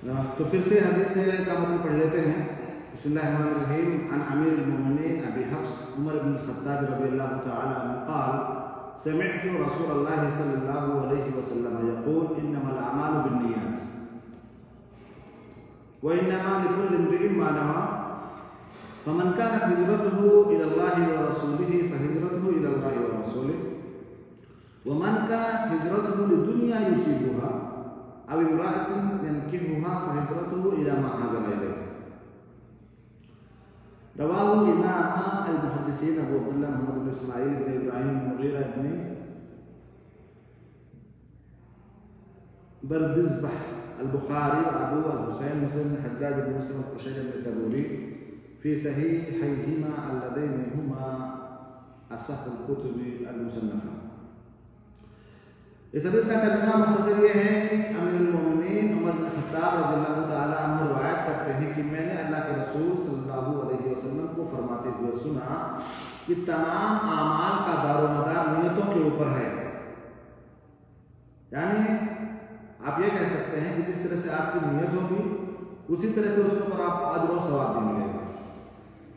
تو پھر سے حدیث کا متن پڑھ لیتے ہیں. بسم اللہ الرحمن الرحیم. عن امیر المؤمنین ابی حفص عمر بن الخطاب رضی اللہ تعالی عنہ قال سمعت رسول اللہ صلی اللہ علیہ وسلم یقول انما الاعمال بالنیات وانما لكل امرئ ما نوى فمن كانت هجرته الى الله ورسوله فهجرته الى الله ورسوله ومن كانت هجرته لدنيا يصيبها او امرأة ينكحها فهجرته الى ما هاجر اليه. رواه امام المحدثين ابو عبد الله محمد بن اسماعيل بن ابراهيم بن مغيرة بن بردزبح البخاري وابو الحسين مسلم بن حجاج بن مسلم القشيري النيسابوري في صحيحيهما اللذين هما اصح الكتب المصنفه. اس حدیث کا ترجمہ مختصر یہ ہے کہ امیر المومنین عمر بن خطاب رضی اللہ تعالی عنہ روایت کرتے ہیں کہ میں نے اللہ کے رسول صلی اللہ علیہ وسلم کو فرماتے ہوئے سنا کہ تمام اعمال کا دار و مدار نیتوں کے اوپر ہے. یعنی آپ یہ کہہ سکتے ہیں کہ جس طرح سے آپ کی نیت ہوگی اسی طرح سے اس کے اوپر آپ کو اجر و ثواب بھی ملے گا.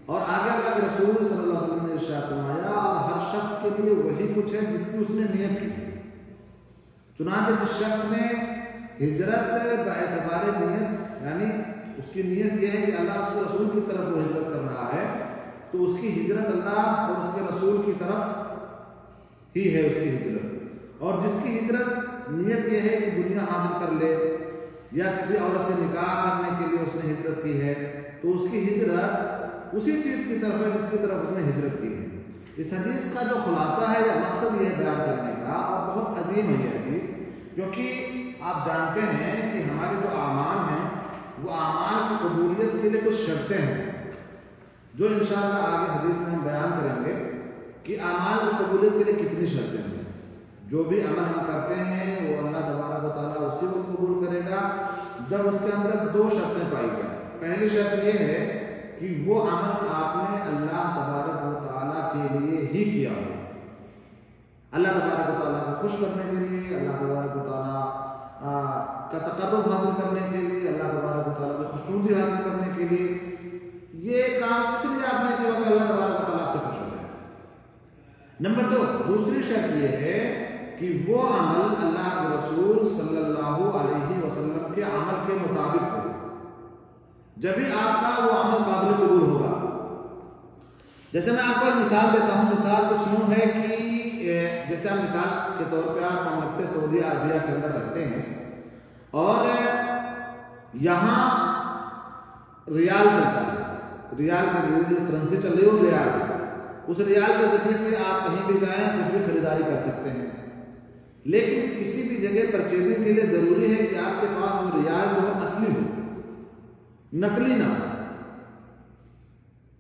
اور آگے اللہ کے رسول صلی اللہ علیہ وسلم نے ارشاد فرمایا اور ہر شخص کے لیے وہی کچھ ہے جس کی اس نے نیت کی. چنانچہ جس شخص نے ہجرت باعتبار نیت یعنی اس کی نیت یہ ہے کہ اللہ اس کے رسول کی طرف وہ ہجرت کر رہا ہے تو اس کی ہجرت اللہ اور اس کے رسول کی طرف ہی ہے اس کی ہجرت. اور جس کی ہجرت نیت یہ ہے کہ دنیا حاصل کر لے یا کسی عورت سے نکاح کرنے کے لیے اس نے ہجرت کی ہے تو اس کی ہجرت اسی چیز کی طرف ہے جس کی طرف اس نے ہجرت کی ہے. اس حدیث کا جو خلاصہ ہے یا مقصد یہ بیان کرنے کا اور بہت عظیم ہے یہ حدیث کیونکہ آپ جانتے ہیں کہ ہمارے جو اعمال ہیں وہ اعمال کی قبولیت کے لیے کچھ شرطیں ہیں جو انشاءاللہ آگے حدیث میں ہم بیان کریں گے کہ اعمال کی قبولیت کے لیے کتنی شرطیں ہیں. جو بھی عمل ہم کرتے ہیں وہ اللہ تبارک و تعالیٰ اسی کو قبول کرے گا جب اس کے اندر دو شرطیں پائی جائیں. پہلی شرط یہ ہے کہ وہ عمل آپ نے اللہ تبارک و تعالیٰ کے لیے ہی کیا ہو. اللہ تبارک و تعالیٰ کو خوش کرنے کے لیے, اللہ تبارک و تعالیٰ کا تقرب حاصل کرنے کے لیے, اللہ تبارک و تعالیٰ کی خوشنودی حاصل کرنے کے لیے یہ کام اس لیے آپ نے کیا کہ اللہ تبارک و تعالیٰ آپ سے خوش ہو جائے. نمبر دو, دوسری شرط یہ ہے کہ وہ عمل اللہ کے رسول صلی اللہ علیہ وسلم کے عمل کے مطابق ہو, جبھی آپ کا وہ عمل قابل قبول ہوگا. جیسے میں آپ کو ایک مثال دیتا ہوں. مثال کچھ یوں ہے کہ جیسے ہم مثال کے طور پہ آپ مملکت سعودی عربیہ کے اندر رہتے ہیں اور یہاں ریال چلتا ہے, ریال کی کرنسی چل رہی ہو ریال ہے. اس ریال کے ذریعے سے آپ کہیں بھی جائیں کچھ بھی خریداری کر سکتے ہیں. لیکن کسی بھی جگہ پرچیزنگ کے لیے ضروری ہے کہ آپ کے پاس وہ ریال جو ہے اصلی ہو, نقلی نہ ہو.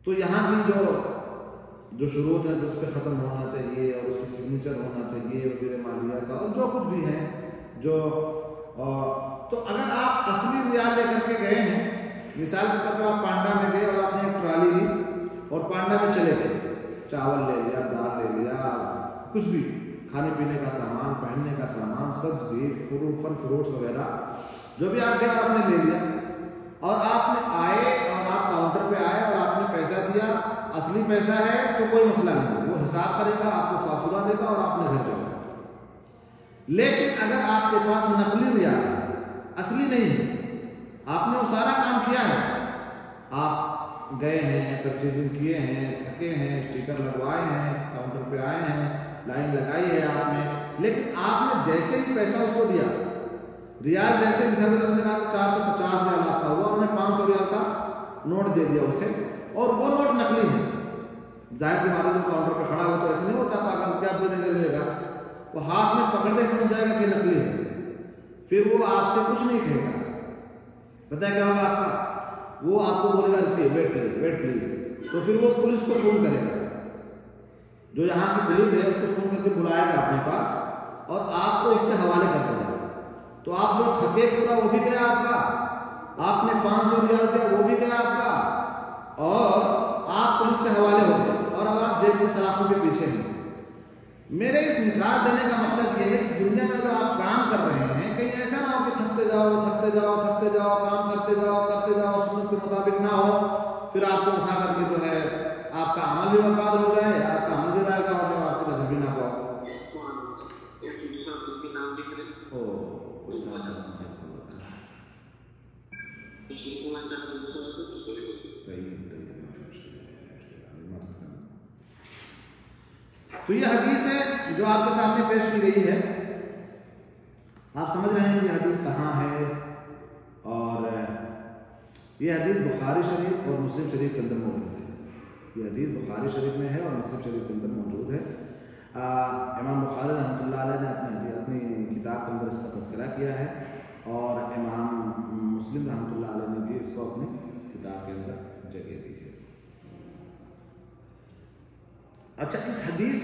تو یہاں کی جو شروط ہیں جو اس پہ ختم ہونا چاہیے اور اس کی سگنیچر ہونا چاہیے وزیر مالیہ کا اور جو کچھ بھی ہیں جو تو اگر آپ اصلی ریال لے کر کے گئے ہیں, مثال کے طور پر آپ پانڈا میں گئے اور آپ نے ایک ٹرالی لی اور پانڈا میں چلے گئے, چاول لے لیا, دال لے لیا, کچھ بھی کھانے پینے کا سامان, پہننے کا سامان, سبزی, پھل فروٹس وغیرہ جو بھی آپ گئے آپ نے لے لیا اور آپ نے آئے اور آپ کاؤنٹر پہ آئے اور آپ نے پیسہ دیا, اصلی پیسہ ہے تو کوئی مسئلہ نہیں, وہ حساب کرے گا, آپ کو فاتورہ دے گا اور آپ نے گھر جاؤ. لیکن اگر آپ کے پاس نقلی ریال ہے, اصلی نہیں ہے, آپ نے وہ سارا کام کیا ہے, آپ گئے ہیں, پرچیزنگ کیے ہیں, تھکے ہیں, اسٹیکر لگوائے ہیں, کاؤنٹر پہ آئے ہیں, لائن لگائی ہے آپ نے, لیکن آپ نے جیسے ہی پیسہ اس کو دیا ریال جیسے مثال نے کہا 450 ریال آپ کا ہوا, انہوں نے 500 ریال کا نوٹ دے دیا اسے اور وہ نوٹ نقلی ہے. ظاہر سی بات ہے جو کاؤنٹر پہ کھڑا ہو تو ایسے نہیں ہوتا پاگل کیا دے دیں لے گا, وہ ہاتھ میں پکڑنے سمجھ جائے گا کہ نقلی ہے, پھر وہ آپ سے کچھ نہیں کہے گا. پتہ ہے کیا ہوگا آپ کا, وہ آپ کو بولے گا رکیے, ویٹ کریے, ویٹ پلیز. تو پھر وہ پولیس کو فون کرے گا, جو یہاں کی پولیس ہے اس کو فون کر کے بلائے گا اپنے پاس اور آپ کو اس کے حوالے کر دے گا. تو آپ جو تھکے پورا وہ بھی گیا آپ کا, آپ نے 500 ریال دیا وہ بھی گیا آپ کا اور آپ پولیس کے حوالے ہو گئے اور اب آپ جیل کی سلاخوں کے پیچھے ہیں. میرے اس مثال دینے کا مقصد یہ ہے کہ دنیا میں جو آپ کام کر رہے ہیں کہیں ایسا نہ ہو کہ تھکتے جاؤ تھکتے جاؤ تھکتے جاؤ, کام پھر آپ کو اٹھا کر کے جو ہے آپ کا عمل بھی برباد ہو جائے، آپ کا عمل بھی رائے کا ہو جائے، آپ کو اجر بھی نہ پاؤ۔ تو یہ حدیث ہے جو آپ کے سامنے پیش کی گئی ہے، آپ سمجھ رہے ہیں کہ یہ حدیث کہاں ہے، اور یہ حدیث بخاری شریف اور مسلم شریف کے اندر موجود ہے۔ یہ حدیث بخاری شریف میں ہے اور مسلم شریف کے اندر موجود ہے۔ امام بخاری رحمۃ اللہ علیہ نے اپنی کتاب کے اندر اس کا تذکرہ کیا ہے، اور امام مسلم رحمۃ اللہ علیہ نے بھی اس کو اپنی کتاب کے اندر جگہ دی ہے۔ اچھا، اس حدیث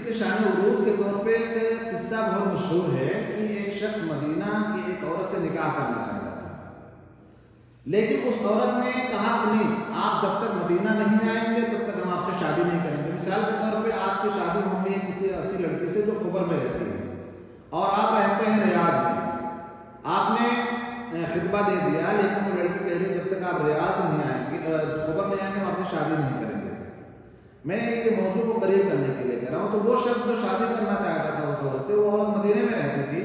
کے شان ورود کے طور پہ ایک قصہ بہت مشہور ہے کہ ایک شخص مدینہ کی ایک عورت سے نکاح کرنا چاہتا تھا، لیکن اس عورت نے کہا کہ نہیں، آپ جب تک مدینہ نہیں آئیں گے تب تک ہم آپ سے شادی نہیں کریں گے۔ مثال کے طور پہ آپ کی شادی ہوئی ہے کسی ایسی لڑکی سے جو خبر میں رہتی ہے، اور آپ رہتے ہیں ریاض میں، آپ نے خطبہ دے دیا، لیکن وہ لڑکی کہہ رہی جب تک آپ ریاض نہیں آئیں گے، خبر نہیں آئیں گے، ہم آپ سے شادی نہیں کریں گے۔ میں یہ موضوع کو قریب کرنے کے لیے کہہ رہا ہوں۔ تو وہ شخص جو شادی کرنا چاہتا تھا اس عورت سے، وہ عورت مدینے میں رہتی تھی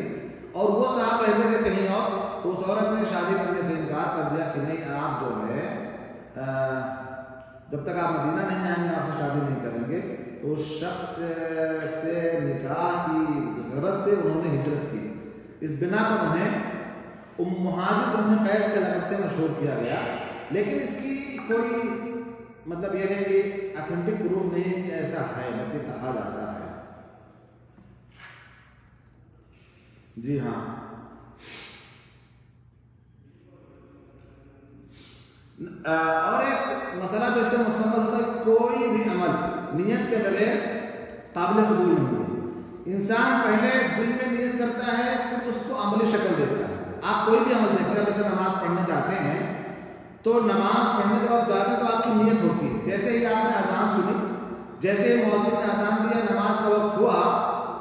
اور وہ صاحب رہتے تھے کہیں اور، تو اس عورت نے شادی کرنے سے انکار کر دیا کہ نہیں، آپ جو ہے جب تک آپ مدینہ نہیں آئیں گے آپ سے شادی نہیں کریں گے۔ تو اس شخص سے نکاح کی غرض سے انہوں نے ہجرت کی۔ اس بنا پر انہیں مہاجر ام قیس کے لقب سے مشہور کیا گیا، لیکن اس کی کوئی مطلب یہ ہے کہ اتھینٹک پروف نہیں ہے کہ ایسا ہے، ویسے کہا جاتا ہے۔ جی ہاں، اور ایک مسئلہ جو اس سے مستنبط ہوتا ہے، کوئی بھی عمل نیت کے بغیر قابل قبول نہیں ہے۔ انسان پہلے دل میں نیت کرتا ہے، پھر اس کو عملی شکل دیتا ہے۔ آپ کوئی بھی عمل دیکھیں، جیسے نماز پڑھنے جاتے ہیں تو نماز پڑھنے جب آپ جاتے ہیں تو آپ کی نیت ہوتی ہے۔ جیسے ہی آپ نے اذان سنی، جیسے ہی مؤذن نے اذان دیا، نماز کا وقت ہوا،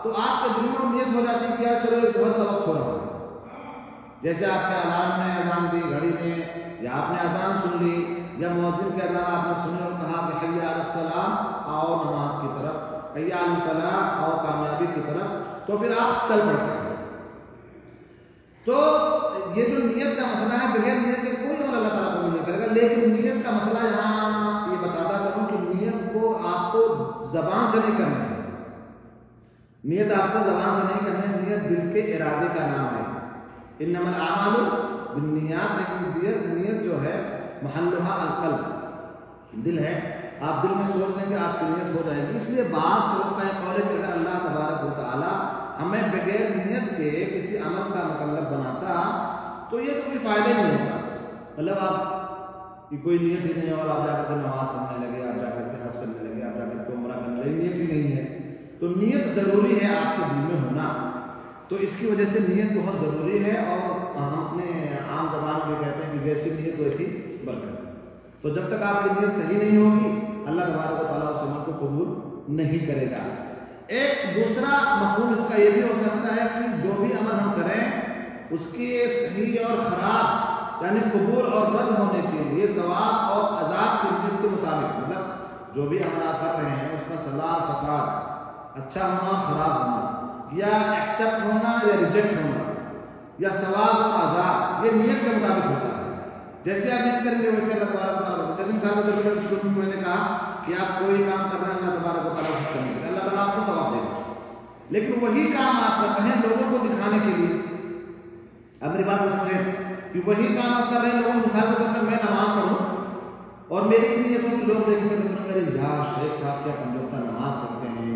تو آپ کے دل میں نیت ہو جاتی ہے کہ یار چلو اس وقت کا وقت ہو رہا ہے۔ جیسے آپ کے الارم نے اذان دی گھڑی میں، یا آپ نے اذان سن لی، یا مؤذن کی اذان آپ نے سنی اور کہا کہ حی علی الصلاۃ، آؤ نماز کی طرف، حی علی الفلاح، آؤ کامیابی کی طرف، تو پھر آپ چل پڑتے ہیں۔ تو یہ جو نیت کا مسئلہ ہے، بغیر نیت کے کوئی عمل اللہ تعالیٰ قبول نہیں کرے گا، لیکن نیت کا مسئلہ یہاں یہ بتاتا چاہوں کہ نیت کو آپ کو زبان سے نہیں کرنا ہے، نیت آپ کو زبان سے نہیں کرنا ہے، نیت دل کے ارادے کا نام ہے۔ انما الاعمال بالنیات، لیکن نیت جو ہے محلھا القلب، دل ہے۔ آپ دل میں سوچ لیں کہ آپ کی نیت ہو جائے گی۔ اس لیے بعض سلف کا قول ہے کہ اگر اللہ تبارک و تعالیٰ ہمیں بغیر نیت کے کسی عمل کا مکلف بناتا تو یہ تو کوئی فائدہ ہی نہیں ہوتا۔ مطلب آپ کی کوئی نیت ہی نہیں ہے اور آپ جا کر کے نماز پڑھنے لگے، آپ جا کر کے حج کرنے لگے، آپ جا کر کے عمرہ کرنے لگے، نیت ہی نہیں ہے۔ تو نیت ضروری ہے آپ کے دل میں ہونا، تو اس کی وجہ سے نیت بہت ضروری ہے، اور ہم اپنے عام زبان میں کہتے ہیں کہ جیسی نیت ویسی برکت۔ تو جب تک آپ کی نیت صحیح نہیں ہوگی، اللہ تبارک و تعالیٰ اس عمل کو قبول نہیں کرے گا۔ ایک دوسرا مفہوم اس کا یہ بھی ہو سکتا ہے کہ جو بھی عمل ہم کریں اس کے صحیح اور خراب، یعنی قبول اور رد ہونے کے لیے ثواب اور عذاب کی نیت کے مطابق، مطلب جو بھی عمل آپ کر رہے ہیں اس کا صلاح فساد، اچھا ہونا خراب ہونا، یا ایکسیپٹ ہونا یا ریجیکٹ ہونا، یا ثواب اور عذاب، یہ نیت کے مطابق ہوتا ہے۔ جیسے آپ نیت کریں گے ویسے اللہ تبارک و تعالیٰ، جیسے مثال کے طور پر شروع میں نے کہا کہ آپ کوئی کام کر رہے ہیں اللہ تبارک و تعالیٰ کو خوش کرنے کے لیے، اللہ تعالیٰ آپ کو ثواب دے گا، لیکن وہی کام آپ کر رہے ہیں لوگوں کو دکھانے کے لیے۔ اب میری بات کو سمجھیں کہ وہی کام آپ کر رہے ہیں لوگوں کو، مثال کے طور پر میں نماز پڑھوں اور میری نیت ہو کہ لوگ دیکھیں گے تو میرے یار شیخ صاحب کیا پنجوتا نماز پڑھتے ہیں،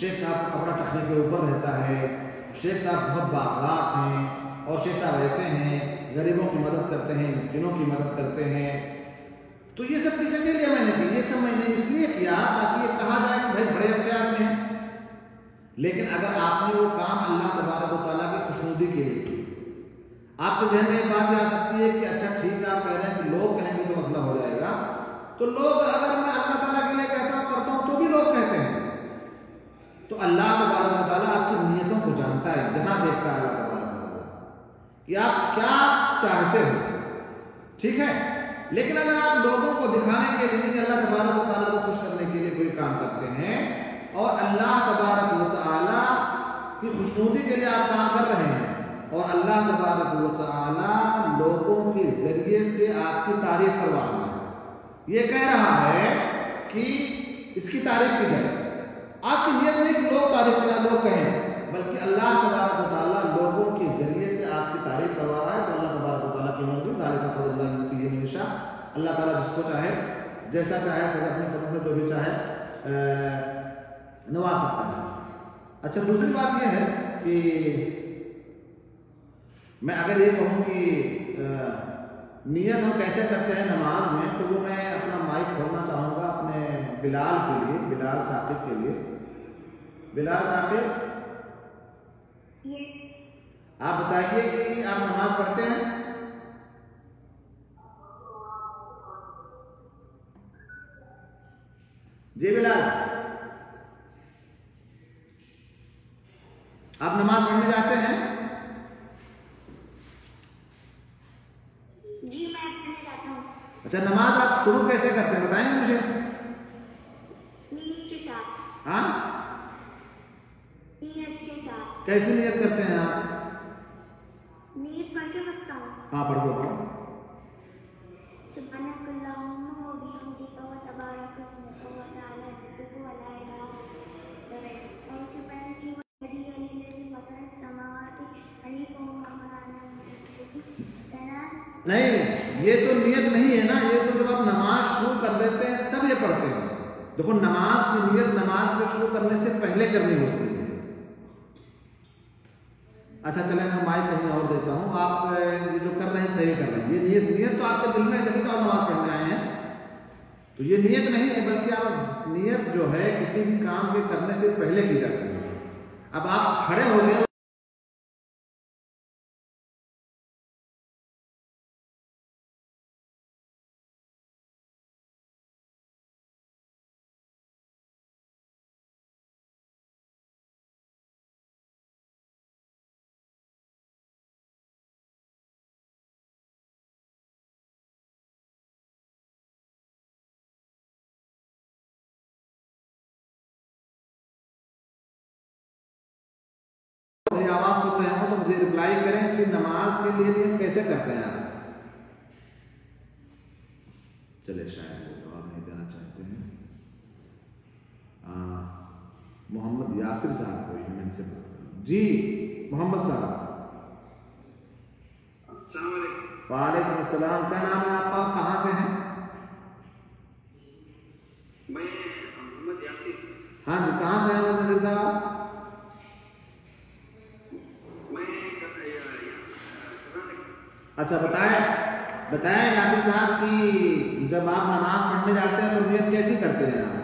شیخ صاحب کا کپڑا ٹکنے کے اوپر رہتا ہے، شیخ صاحب بہت بااخلاق ہیں، اور شیخ صاحب ایسے ہیں، غریبوں کی مدد کرتے ہیں، مسکینوں کی مدد کرتے ہیں۔ تو یہ سب کس کے لیے میں نے کی؟ یہ سب میں نے اس لیے کیا تاکہ یہ کہا جائے کہ بھائی بڑے اچھے آدمی ہیں۔ لیکن اگر آپ نے وہ کام اللہ تبارک و تعالیٰ کی خوشنودی کے لیے کی، آپ کے ذہن میں ایک بات آ سکتی ہے کہ اچھا ٹھیک ہے، آپ کہہ رہے ہیں کہ لوگ کہیں گے تو مسئلہ ہو جائے گا، تو لوگ اگر میں اللہ تعالیٰ کے لیے کہتا ہوں کرتا ہوں تو بھی لوگ کہتے ہیں، تو اللہ تبارک و تعالیٰ آپ کی نیتوں کو جانتا ہے، جہاں دیکھتا ہے اللہ تبارک و تعالیٰ کہ آپ کیا چاہتے ہو، ٹھیک ہے۔ لیکن اگر آپ لوگوں کو دکھانے کے لیے اللہ تبارک و تعالیٰ کو خوش کرنے کے لیے کوئی کام کرتے ہیں اور اللہ تبارک و تعالیٰ کی خوشنودی کے لیے آپ کام کر رہے ہیں اور اللہ تبارک و تعالیٰ لوگوں کے ذریعے سے آپ کی تعریف کروا رہا ہے، یہ کہہ رہا ہے کہ اس کی تعریف کی جائے، آپ کی نیت نہیں کہ لوگ تعریف کریں، لوگ کہیں، بلکہ اللہ تبارک و تعالیٰ لوگوں کے ذریعے سے آپ کی تعریف کروا رہا ہے۔ تو اللہ تبارک و تعالیٰ کی مرضی، ذالک فضل اللہ یؤتیہ من یشاء، اللہ تعالیٰ جس کو چاہے جیسا چاہے پھر اپنے فضل سے جو بھی چاہے نواز سکتا ہے۔ اچھا، دوسری بات یہ ہے کہ میں اگر یہ کہوں کہ نیت ہم کیسے کرتے ہیں نماز میں، تو وہ میں اپنا مائک کھولنا چاہوں گا اپنے بلال کے لیے، بلال ثاقب کے لیے۔ بلال ثاقب، آپ بتائیے کہ آپ نماز پڑھتے ہیں؟ جی بلال، آپ نماز پڑھنے جاتے ہیں؟ جی میں پڑھنے جاتا ہوں۔ اچھا، نماز آپ شروع کیسے کرتے ہیں بتائیں گے مجھے؟ نیت کے ساتھ۔ ہاں، نیت کے ساتھ۔ کیسی نیت کرتے ہیں آپ؟ نیت پڑھ کے بتاؤں؟ ہاں پڑھ دو۔ سبحانک اللہم و بحمدک و تبارک اسمک و تعالی جدک و لا الہ غیرک، اور اس سے پہلے کی وجہ الذی فطر السماوات حنیفا وما انا من المشرکین۔ نہیں، یہ تو نیت نہیں ہے نا، یہ تو جب آپ نماز شروع کر دیتے ہیں تب یہ پڑھتے ہیں۔ دیکھو، نماز کی نیت نماز کو شروع کرنے سے پہلے کرنی ہوتی ہے۔ اچھا چلیں، میں مائک کہیں اور دیتا ہوں، آپ یہ جو کر رہے ہیں صحیح کر رہے ہیں۔ یہ نیت تو آپ کے دل میں جب تو آپ نماز پڑھنے آئے ہیں، تو یہ نیت نہیں ہے، بلکہ آپ نیت جو ہے کسی بھی کام کے کرنے سے پہلے کی جاتی ہے۔ اب آپ کھڑے ہو گئے، میری آواز سن رہے ہوں تو مجھے رپلائی کریں کہ نماز کے لیے نیت کیسے کرتے ہیں آپ؟ چلے، شاید وہ جواب نہیں دینا چاہتے ہیں۔ محمد یاسر صاحب کوئی ہے، میں ان سے بات کروں۔ جی محمد صاحب، السلام علیکم۔ وعلیکم السلام، کیا نام ہے آپ کا، کہاں سے ہیں؟ میں محمد یاسر۔ ہاں جی، کہاں سے ہیں محمد یاسر صاحب؟ اچھا، بتائیں یاسر صاحب کہ جب آپ نماز پڑھنے جاتے ہیں تو نیت کیسی کرتے ہیں آپ؟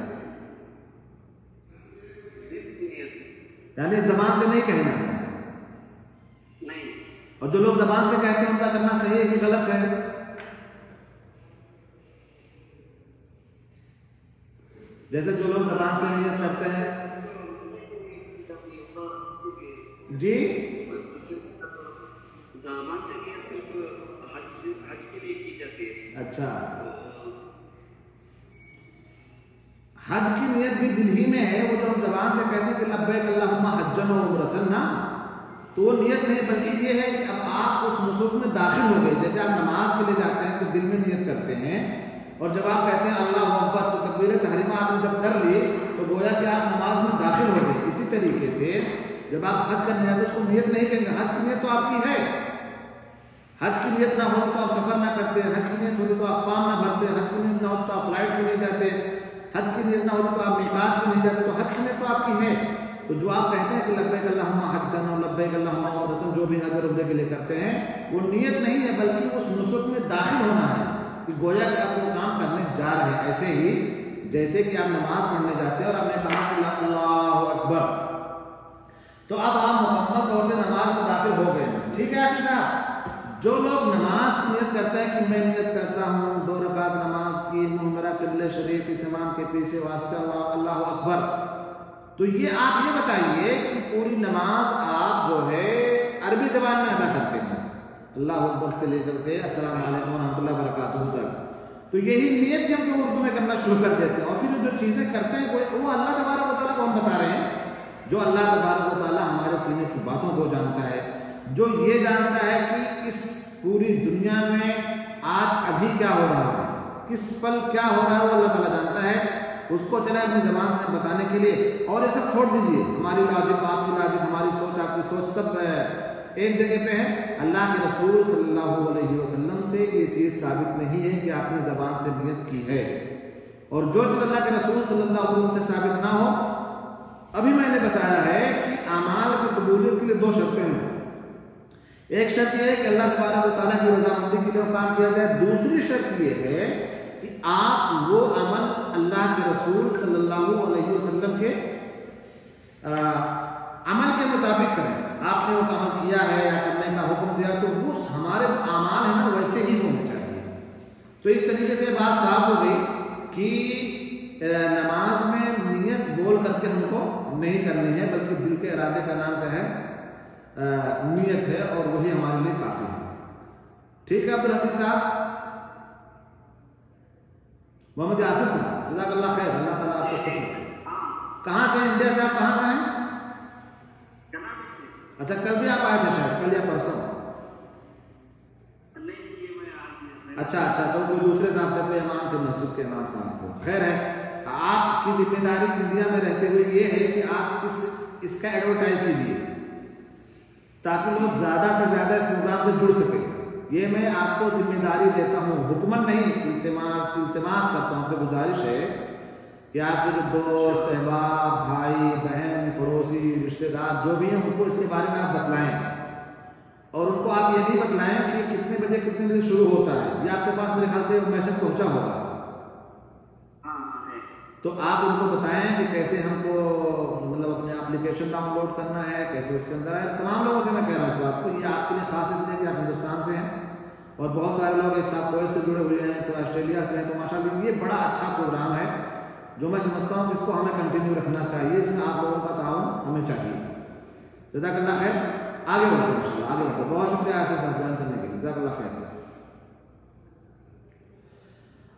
یعنی زبان سے نہیں کہنا؟ نہیں۔ اور جو لوگ زبان سے کہتے ہیں ان کا کرنا صحیح ہے کہ غلط ہے؟ جیسے جو لوگ زبان سے نیت کرتے ہیں، جی زبان سے نیت صرف حج کے لیے کی جاتی ہے۔ اچھا، حج کی نیت بھی دل ہی میں ہے، وہ جو ہم زبان سے کہتے ہیں کہ لبیک اللہم حجن و عمرۃ نا، تو وہ نیت نہیں، بلکہ یہ ہے کہ اب آپ اس نسک میں داخل ہو گئے۔ جیسے آپ نماز کے لیے جاتے ہیں تو دل میں نیت کرتے ہیں، اور جب آپ کہتے ہیں اللہ اکبر تو تکبیر تحریمہ آپ نے جب کر لی تو گویا کہ آپ نماز میں داخل ہو گئے۔ اسی طریقے سے جب آپ حج کرنے جاتے ہیں اس کو نیت نہیں کہیں گے، حج کی نیت تو آپ کی ہے۔ حج کی نیت نہ ہو تو آپ سفر نہ کرتے، حج کی نیت ہوتی تو آپ فارم نہ بھرتے، حج کی نیت نہ ہو تو آپ فلائٹ پہ نہیں جاتے، حج کی نیت نہ ہو تو آپ میقات پہ نہیں جاتے، تو حج کی نیت تو آپ کی ہے۔ تو جو آپ کہتے ہیں کہ لبیک اللہم حجن و لبیک اللہم عمرۃ، جو بھی حج اور عمرے کے لیے کرتے ہیں، وہ نیت نہیں ہے بلکہ اس نسک میں داخل ہونا ہے کہ گویا کہ آپ وہ کام کرنے جا رہے ہیں۔ ایسے ہی جیسے کہ آپ نماز پڑھنے جاتے ہیں اور آپ نے کہا کہ اللہ اکبر، تو اب آپ مکمل طور سے نماز میں داخل ہو گئے ہیں، ٹھیک ہے ایسے صاحب؟ جو لوگ نماز کی نیت کرتے ہیں کہ میں نیت کرتا ہوں 2 رکعت نماز کی، منہ میرا قبلہ شریف، امام کے پیچھے واسطہ اللہ اکبر، تو یہ آپ یہ بتائیے کہ پوری نماز آپ جو ہے عربی زبان میں ادا کرتے ہیں، اللہ اکبر سے لے کر کے السلام علیکم ورحمۃ اللہ وبرکاتہ تک. تو یہی نیت ہم کو اردو میں کرنا شروع کر دیتے ہیں. اور پھر جو چیزیں کرتے ہیں وہ اللہ تبارک و تعالیٰ کو ہم بتا رہے ہیں. جو اللہ تبارک و تعالیٰ ہمارے سینے کی باتوں کو جانتا ہے, جو یہ جانتا ہے کہ اس پوری دنیا میں آج ابھی کیا ہو رہا ہے, کس پل کیا ہو رہا ہے, وہ اللہ تعالیٰ جانتا ہے. اس کو چلے اپنی زبان سے بتانے کے لیے. اور یہ سب چھوڑ دیجیے, ہماری لاجک, آپ کی لاجک, ہماری سوچ, آپ کی سوچ, سب ایک جگہ پہ ہے. اللہ کے رسول صلی اللہ علیہ وسلم سے یہ چیز ثابت نہیں ہے کہ آپ نے زبان سے نیت کی ہے. اور جو چیز اللہ کے رسول صلی اللہ علیہ وسلم سے ثابت نہ ہو, ابھی میں نے بتایا ہے کہ اعمال کی قبولیت کے لیے 2 شرطیں ہیں. ایک شرط یہ ہے کہ اللہ تبارک و تعالیٰ کی رضامندی کے لیے کام کیا جائے. دوسری شرط یہ ہے کہ آپ وہ عمل اللہ کے رسول صلی اللہ علیہ وسلم کے عمل کے مطابق کریں. آپ نے وہ عمل کیا ہے یا کرنے کا حکم دیا تو وہ ہمارے اعمال ہیں نا ویسے ہی ہونے چاہیے. تو اس طریقے سے بات صاف ہو گئی کہ نماز میں نیت بول کر کے ہم کو نہیں کرنی ہے, بلکہ دل کے ارادے کا نام کیا ہے, نیت ہے, اور وہی ہمارے لیے کافی ہے. ٹھیک ہے عبدالحسین صاحب, محمد یاسر صاحب, جزاک اللہ خیر, اللہ تعالیٰ آپ کو خوش رکھے. کہاں سے ہیں انڈیا صاحب, کہاں سے ہیں؟ اچھا, کل بھی آپ آئے تھے شاید, کل یا پرسوں؟ اچھا, تو کوئی دوسرے صاحب تھے, کوئی امام تھے, مسجد کے امام صاحب تھے. خیر ہے, آپ کی ذمہ داری انڈیا میں رہتے ہوئے یہ ہے کہ آپ اس کا ایڈورٹائز کیجیے تاکہ لوگ زیادہ سے زیادہ اس پروگرام سے جڑ سکیں. یہ میں آپ کو ذمہ داری دیتا ہوں, حکمن نہیں, التماس کرتا ہوں, آپ سے گزارش ہے کہ آپ کے جو دوست, احباب, بھائی بہن, پڑوسی, رشتہ دار جو بھی ہیں, ان کو اس کے بارے میں آپ بتلائیں. اور ان کو آپ یہ بھی بتلائیں کہ کتنے بجے شروع ہوتا ہے. یہ آپ کے پاس میرے خیال سے میسج پہنچا ہوگا, تو آپ ان کو بتائیں کہ کیسے ہم کو مطلب اپنے اپلیکیشن ڈاؤن لوڈ کرنا ہے, کیسے اس کے اندر ہے. تمام لوگوں سے میں کہہ رہا ہوں اس بات کو, یہ آپ کے لیے خاص اس لیے کہ آپ ہندوستان سے ہیں اور بہت سارے لوگ ایک ساتھ کویت سے جڑے ہوئے ہیں, کوئی آسٹریلیا سے ہیں. تو ماشاء اللہ یہ بڑا اچھا پروگرام ہے جو میں سمجھتا ہوں کہ اس کو ہمیں کنٹینیو رکھنا چاہیے. اس میں آپ لوگوں کا تعاون ہمیں چاہیے. جزاک اللہ خیر. آگے بڑھتے ہیں انشاءاللہ, آگے بڑھتے. بہت شکریہ ایسے سر بیان کرنے کے لیے, جزاک اللہ خیر.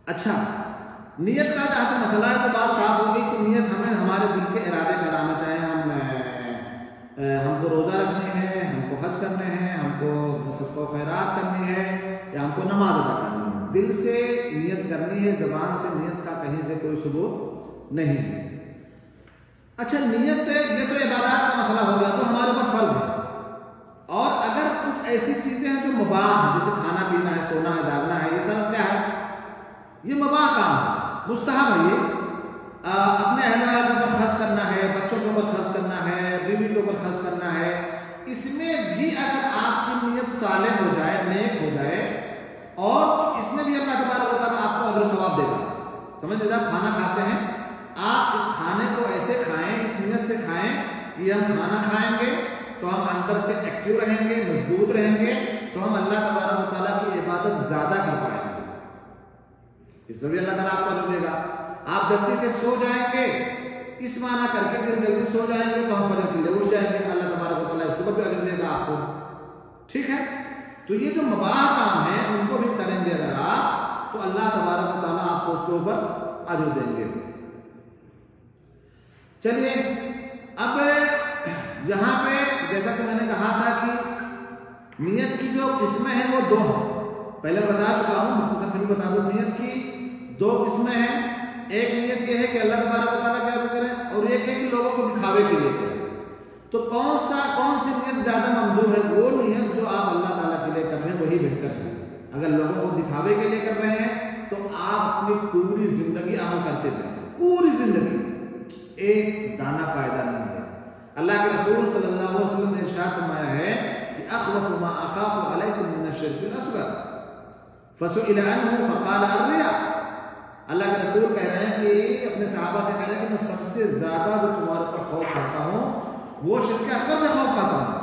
اچھا, نیت کا جہاں تک مسئلہ ہے تو بات صاف ہوگی کہ نیت ہمیں ہمارے دل کے ارادے کرانا چاہے. ہم کو روزہ رکھنے ہیں, ہم کو حج کرنے ہیں, ہم کو صدقہ و خیرات کرنی ہے, یا ہم کو نماز ادا کرنی ہے. دل سے نیت کرنی ہے, زبان سے نیت کا کہیں سے کوئی ثبوت نہیں ہے. اچھا, نیت یہ تو عبادات کا مسئلہ ہو گیا, تو ہمارے اوپر فرض ہے. اور اگر کچھ ایسی چیزیں ہیں جو مباح ہیں, جیسے کھانا پینا ہے, سونا ہے, جاگنا ہے, یہ سب کیا ہے, یہ مباح کام ہے, مستحب ہے. یہ اپنے اہل ویال کے اوپر خرچ کرنا ہے, بچوں کے اوپر خرچ کرنا ہے, بیوی کے اوپر خرچ کرنا ہے. اس میں بھی اگر آپ کی نیت صالح ہو جائے, نیک ہو جائے, اور اس میں بھی اللہ تبارک و تعالیٰ آپ کو اجر و ثواب دے گا. سمجھ لیجیے, آپ کھانا کھاتے ہیں, آپ اس کھانے کو ایسے کھائیں, اس نیت سے کھائیں کہ ہم کھانا کھائیں گے تو ہم اندر سے ایکٹیو رہیں گے, مضبوط رہیں گے, تو ہم اللہ تبارک و تعالیٰ کی عبادت زیادہ کر پائیں گے. اس میں بھی اللہ تعالیٰ آپ کو اجر دے گا. آپ جلدی سے سو جائیں گے, اس معنی کر کے کہ جلدی سو جائیں گے تو ہم فجر کے لیے اٹھ جائیں گے, اللہ تبارک و تعالیٰ اس کو بھی اجر دے گا آپ کو. ٹھیک ہے, تو یہ جو مباح کام ہے ان کو بھی کریں گے اگر آپ, تو اللہ تبارک و تعالیٰ آپ کو اس کے اوپر اجر دیں گے. چلیے, اب یہاں پہ جیسا کہ میں نے کہا تھا کہ نیت کی جو قسمیں ہیں وہ 2 ہیں. پہلے بتا چکا ہوں, مختصر سے بتا دوں, نیت کی 2 قسمیں ہیں. ایک نیت یہ ہے کہ اللہ تبارک و تعالیٰ کیا کریں, اور ایک ہے کہ لوگوں کو دکھاوے کے لیے کریں. تو کون سی نیت زیادہ ممدوح ہے؟ وہ نیت جو آپ اللہ تعالیٰ کے لیے کر رہے ہیں وہی بہتر ہے. اگر لوگوں کو دکھاوے کے لیے کر رہے ہیں تو آپ اپنی پوری زندگی عمل کرتے جائیں, پوری زندگی, ایک دانہ فائدہ نہیں ہے. اللہ کے رسول صلی اللہ علیہ وسلم نے ارشاد فرمایا ہے کہ اخوف ما اخاف علیکم من الشرک الاصغر فسئل عنہ فقال الریا. اللہ کے رسول کہہ رہے ہیں کہ اپنے صحابہ سے کہہ رہے ہیں کہ میں سب سے زیادہ جو تمہارے پر خوف کھاتا ہوں وہ شرک اصغر سے خوف کھاتا ہوں.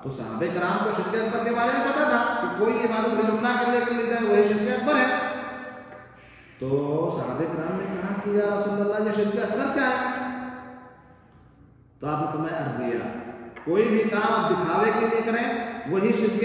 تو صحابہ کرام کو شرک اکبر کے بارے میں پتا تھا کہ کوئی عبادت غیر اللہ کے لیے جائے وہی شرک اکبر ہے. تو صحابہ کرام نے کہا کہ یا رسول اللہ یہ شرک اصغر کیا ہے؟ تو آپ نے فرمایا الریا, کوئی بھی کام آپ دکھاوے کے لیے کریں وہی شرک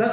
10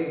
1